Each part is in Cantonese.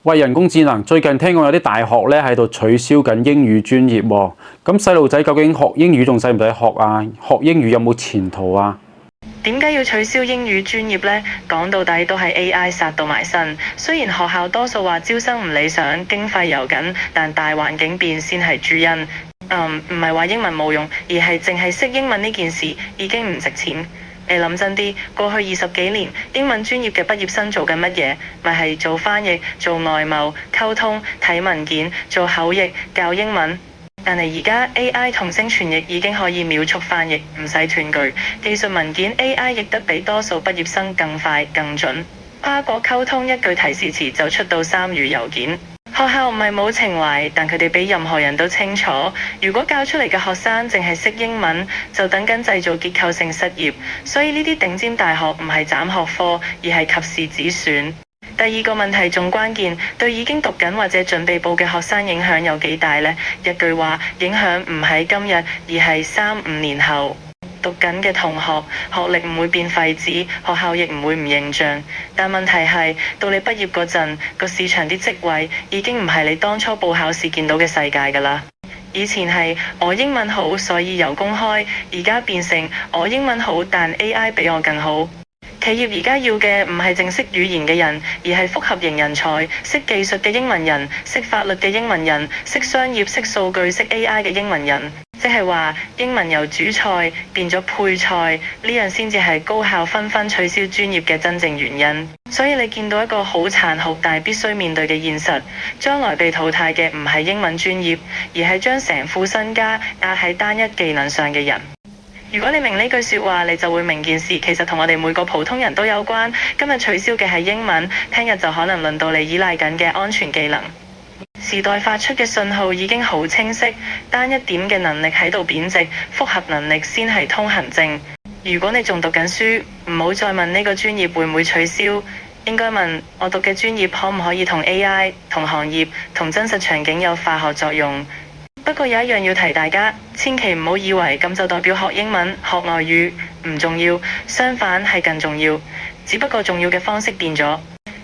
喂，人工智能最近聽講有啲大學咧喺度取消緊英語專業喎，咁細路仔究竟學英語仲使唔使學啊？學英語有冇前途啊？點解要取消英語專業呢？講到底都係 AI 殺到埋身。雖然學校多數話招生唔理想，經費又緊，但大環境變先係主因。唔係話英文冇用，而係淨係識英文呢件事已經唔值錢。你諗真啲，過去20幾年，英文專業嘅畢業生做緊乜嘢？咪係做翻譯、做外貿、溝通、睇文件、做口譯、教英文。但係而家 AI 同聲傳譯已經可以秒速翻譯，唔使斷句。技術文件 AI 譯得比多數畢業生更快更準。跨國溝通一句提示詞就出到3語郵件。學校唔係冇情懷，但佢哋比任何人都清楚，如果教出嚟嘅學生淨係識英文，就等緊製造結構性失業。所以呢啲頂尖大學唔係斬學科，而係及時止損。第二個問題仲關鍵，對已經讀緊或者準備報嘅學生影響有幾大呢？一句話，影響唔喺今日，而係3、5年後。讀緊嘅同學，學歷唔會變廢紙，學校亦唔會唔形象。但問題係，到你畢業嗰陣，個市場啲職位已經唔係你當初報考試見到嘅世界㗎啦。以前係我英文好，所以有工開，而家變成我英文好，但 AI 比我更好。企業而家要嘅唔係淨識語言嘅人，而係複合型人才，識技術嘅英文人，識法律嘅英文人，識商業、識數據、識 AI 嘅英文人。即係話英文由主菜變咗配菜，呢樣先至係高校紛紛取消專業嘅真正原因。所以你見到一個好殘酷但係必須面對嘅現實，將來被淘汰嘅唔係英文專業，而係將成副身家壓喺單一技能上嘅人。如果你明呢句說話，你就會明件事其實同我哋每個普通人都有關。今日取消嘅係英文，聽日就可能輪到你依賴緊嘅安全技能。時代發出嘅信號已經好清晰，單一點嘅能力喺度貶值，複合能力先係通行證。如果你仲讀緊書，唔好再問呢個專業會唔會取消，應該問我讀嘅專業可唔可以同 AI、同行業、同真實場景有化學作用。不過有一樣要提大家，千祈唔好以為咁就代表學英文、學外語唔重要，相反係更重要，只不過重要嘅方式變咗。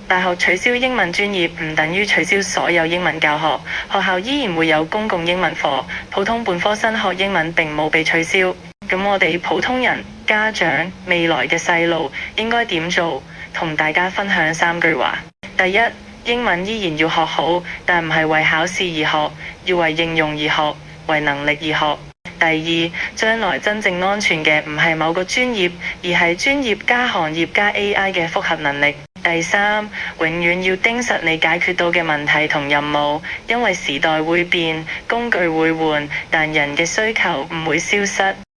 大學取消英文專業唔等於取消所有英文教學，學校依然會有公共英文課，普通本科生學英文並冇被取消。咁我哋普通人、家長、未來嘅細路應該點做？同大家分享3句話。第一，英文依然要學好，但唔係為考試而學，要為應用而學，為能力而學。第二，將來真正安全嘅唔係某個專業，而係專業加行業加 AI 嘅複合能力。第三，永遠要盯實你解決到嘅問題同任務，因為時代會變，工具會換，但人嘅需求唔會消失。